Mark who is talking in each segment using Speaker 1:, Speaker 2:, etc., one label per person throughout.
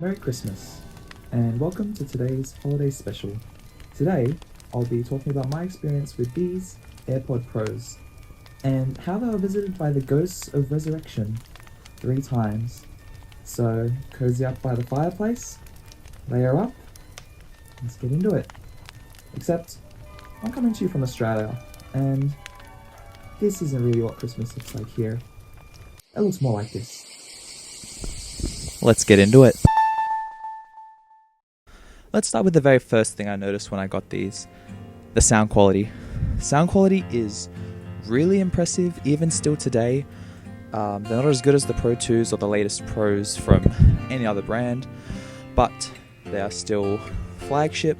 Speaker 1: Merry Christmas, and welcome to today's holiday special. Today, I'll be talking about my experience with these AirPods Pros, and how they were visited by the ghosts of resurrection 3 times. So, cozy up by the fireplace, layer up, let's get into it. Except, I'm coming to you from Australia, and this isn't really what Christmas looks like here. It looks more like this.
Speaker 2: Let's get into it. Let's start with the very first thing I noticed when I got these. The sound quality. Sound quality is really impressive even still today. They're not as good as the Pro 2s or the latest Pros from any other brand, but they are still flagship,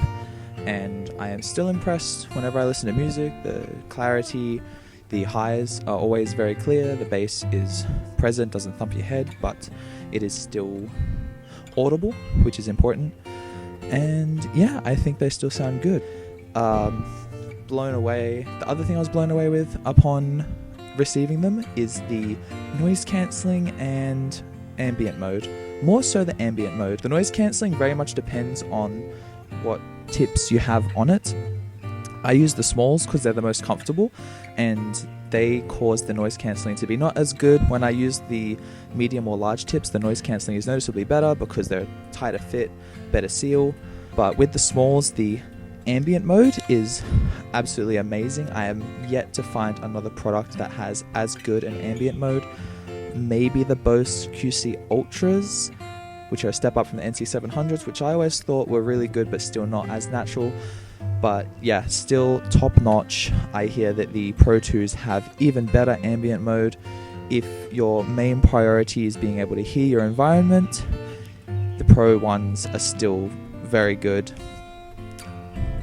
Speaker 2: and I am still impressed whenever I listen to music. The clarity, the highs are always very clear, the bass is present, doesn't thump your head, but it is still audible, which is important. And yeah, I think they still sound good. Blown away. The other thing I was blown away with upon receiving them is the noise cancelling and ambient mode. More so the ambient mode. The noise cancelling very much depends on what tips you have on it. I use the smalls because they're the most comfortable, and they cause the noise cancelling to be not as good. When I use the medium or large tips, the noise cancelling is noticeably better because they're tighter fit, better seal. But with the smalls, the ambient mode is absolutely amazing. I am yet to find another product that has as good an ambient mode. Maybe the Bose QC Ultras, which are a step up from the NC 700s, which I always thought were really good but still not as natural. But yeah, still top notch. I hear that the Pro 2s have even better ambient mode. If your main priority is being able to hear your environment, the Pro ones are still very good.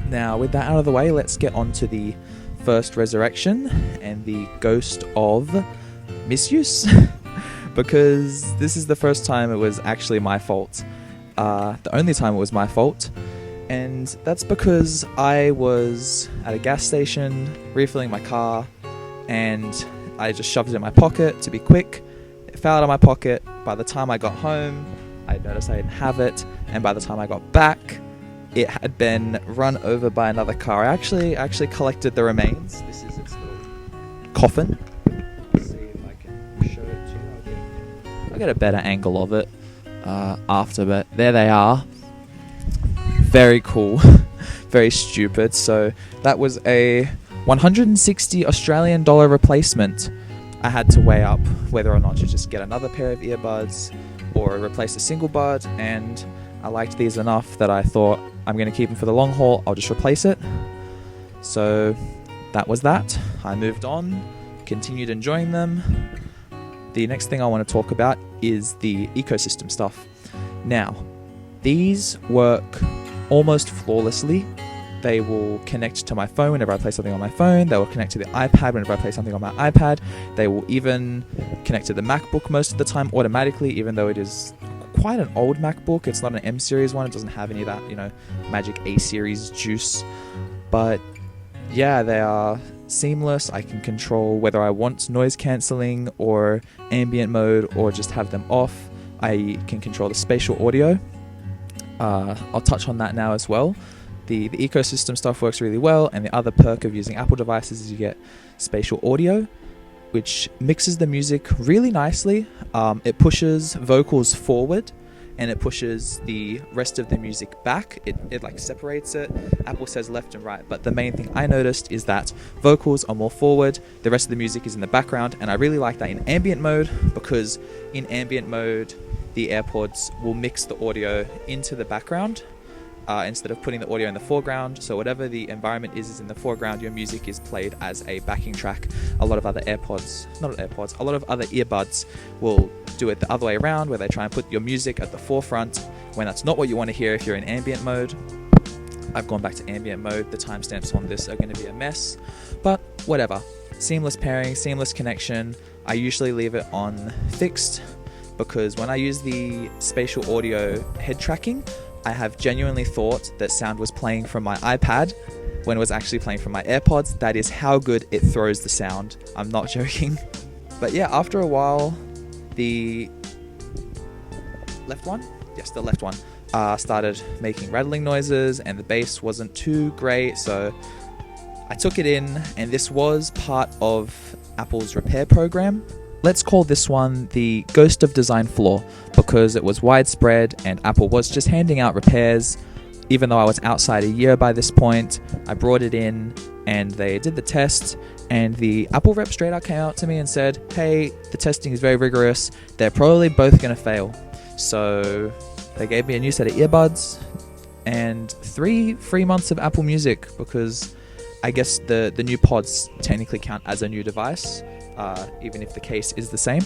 Speaker 2: Now, with that out of the way, let's get on to the first resurrection and the ghost of Misuse. Because this is the first time it was actually my fault. The only time it was my fault. And that's because I was at a gas station refilling my car, and I just shoved it in my pocket to be quick. It fell out of my pocket. By the time I got home, I noticed I didn't have it, and by the time I got back, it had been run over by another car. I actually collected the remains. This is its little coffin. Let's see if I can show it to you. I'll get a better angle of it after, but there they are. Very cool. Very stupid. So that was a 160 Australian dollar replacement. I had to weigh up whether or not to just get another pair of earbuds or replace a single bud, and I liked these enough that I thought, I'm going to keep them for the long haul, I'll just replace it. So that was that. I moved on, continued enjoying them. The next thing I want to talk about is the ecosystem stuff. Now, these work almost flawlessly. They will connect to my phone whenever I play something on my phone. They will connect to the iPad whenever I play something on my iPad. They will even connect to the MacBook most of the time automatically, even though it is quite an old MacBook. It's not an M series one. It doesn't have any of that, magic A series juice. But yeah, they are seamless. I can control whether I want noise cancelling or ambient mode or just have them off. I can control the spatial audio. I'll touch on that now as well. The ecosystem stuff works really well, and the other perk of using Apple devices is you get spatial audio, which mixes the music really nicely. It pushes vocals forward, and it pushes the rest of the music back. It like separates it. Apple says left and right, but the main thing I noticed is that vocals are more forward, the rest of the music is in the background, and I really like that in ambient mode, because in ambient mode, the AirPods will mix the audio into the background instead of putting the audio in the foreground. So whatever the environment is in the foreground, your music is played as a backing track. A lot of other a lot of other earbuds will do it the other way around, where they try and put your music at the forefront when that's not what you want to hear if you're in ambient mode. I've gone back to ambient mode. The timestamps on this are going to be a mess, but whatever. Seamless pairing, seamless connection. I usually leave it on fixed, because when I use the spatial audio head tracking, I have genuinely thought that sound was playing from my iPad when it was actually playing from my AirPods. That is how good it throws the sound. I'm not joking. But yeah, after a while, the left one? Yes, the left one. Started making rattling noises, and the bass wasn't too great, so I took it in, and this was part of Apple's repair program. Let's call this one the Ghost of Design Flaw, because it was widespread and Apple was just handing out repairs. Even though I was outside a year by this point, I brought it in and they did the test, and the Apple rep straight up came out to me and said, hey, the testing is very rigorous, they're probably both going to fail. So they gave me a new set of earbuds and 3 free months of Apple Music, because I guess the new pods technically count as a new device, even if the case is the same.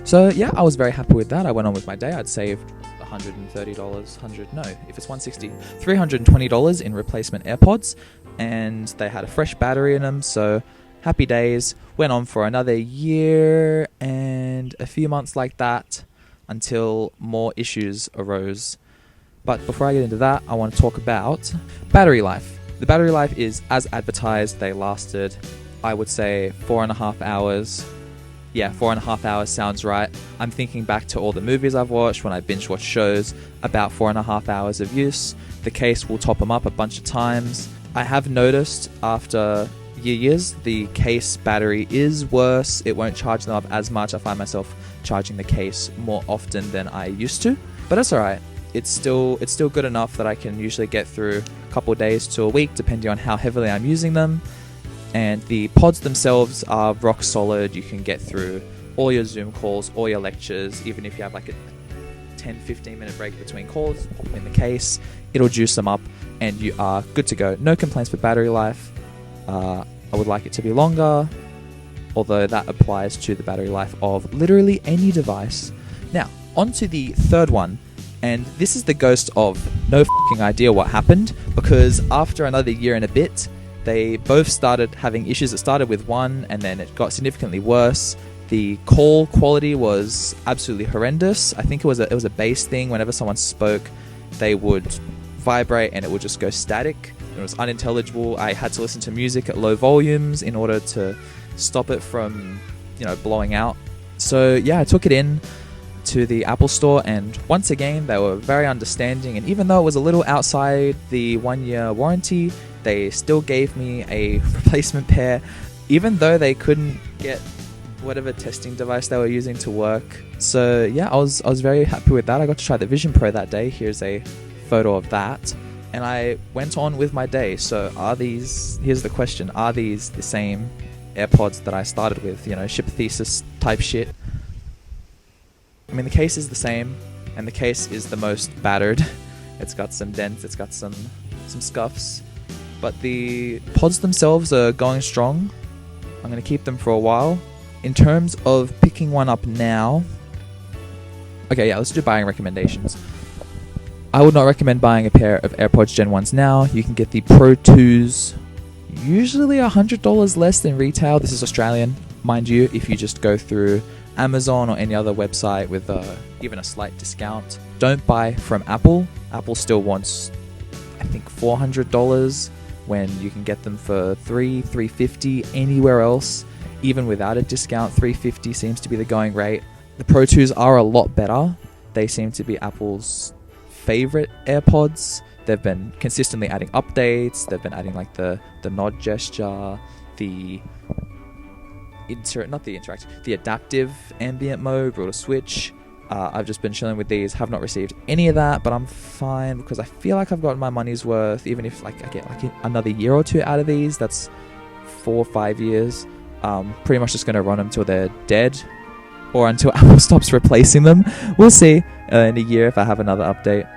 Speaker 2: So yeah, I was very happy with that. I went on with my day. I'd saved $130, if it's $160, $320 in replacement AirPods, and they had a fresh battery in them, so happy days. Went on for another year and a few months like that until more issues arose. But before I get into that, I want to talk about battery life. The battery life is as advertised. They lasted, I would say, 4.5 hours. Yeah, 4.5 hours sounds right. I'm thinking back to all the movies I've watched when I binge watch shows, about 4.5 hours of use. The case will top them up a bunch of times. I have noticed after years, the case battery is worse. It won't charge them up as much. I find myself charging the case more often than I used to, but that's alright. It's still good enough that I can usually get through a couple days to a week, depending on how heavily I'm using them. And the pods themselves are rock solid. You can get through all your Zoom calls, all your lectures, even if you have like a 10-15 minute break between calls, pop them in the case, it'll juice them up and you are good to go. No complaints for battery life. I would like it to be longer, although that applies to the battery life of literally any device. Now, on to the third one, and this is the ghost of no f***ing idea what happened, because after another year and a bit, they both started having issues. It started with one, and then it got significantly worse. The call quality was absolutely horrendous. I think it was a bass thing. Whenever someone spoke, they would vibrate and it would just go static. It was unintelligible. I had to listen to music at low volumes in order to stop it from, blowing out. So yeah, I took it in to the Apple Store, and once again, they were very understanding. And even though it was a little outside the 1-year warranty, they still gave me a replacement pair, even though they couldn't get whatever testing device they were using to work. So yeah, I was very happy with that. I got to try the Vision Pro that day. Here's a photo of that. And I went on with my day. So here's the question, are these the same AirPods that I started with? Ship thesis type shit. I mean, the case is the same, and the case is the most battered. It's got some dents, it's got some scuffs. But the pods themselves are going strong. I'm going to keep them for a while. In terms of picking one up now... Okay, yeah, let's do buying recommendations. I would not recommend buying a pair of AirPods Gen 1s now. You can get the Pro 2s usually $100 less than retail. This is Australian, mind you, if you just go through Amazon or any other website with even a slight discount. Don't buy from Apple. Apple still wants, I think, $400 when you can get them for $350 anywhere else. Even without a discount, $350 seems to be the going rate. The Pro 2s are a lot better. They seem to be Apple's favorite AirPods. They've been consistently adding updates. They've been adding like the nod gesture, the adaptive ambient mode, able to switch. I've just been chilling with these, have not received any of that, but I'm fine because I feel like I've gotten my money's worth. Even if I get another year or two out of these, that's 4 or 5 years. Pretty much just going to run them till they're dead, or until Apple stops replacing them. We'll see in a year if I have another update.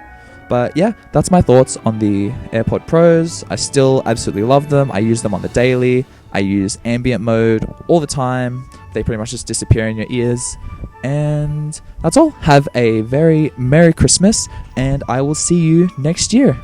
Speaker 2: But yeah, that's my thoughts on the AirPod Pros. I still absolutely love them. I use them on the daily. I use ambient mode all the time. They pretty much just disappear in your ears. And that's all. Have a very Merry Christmas, and I will see you next year.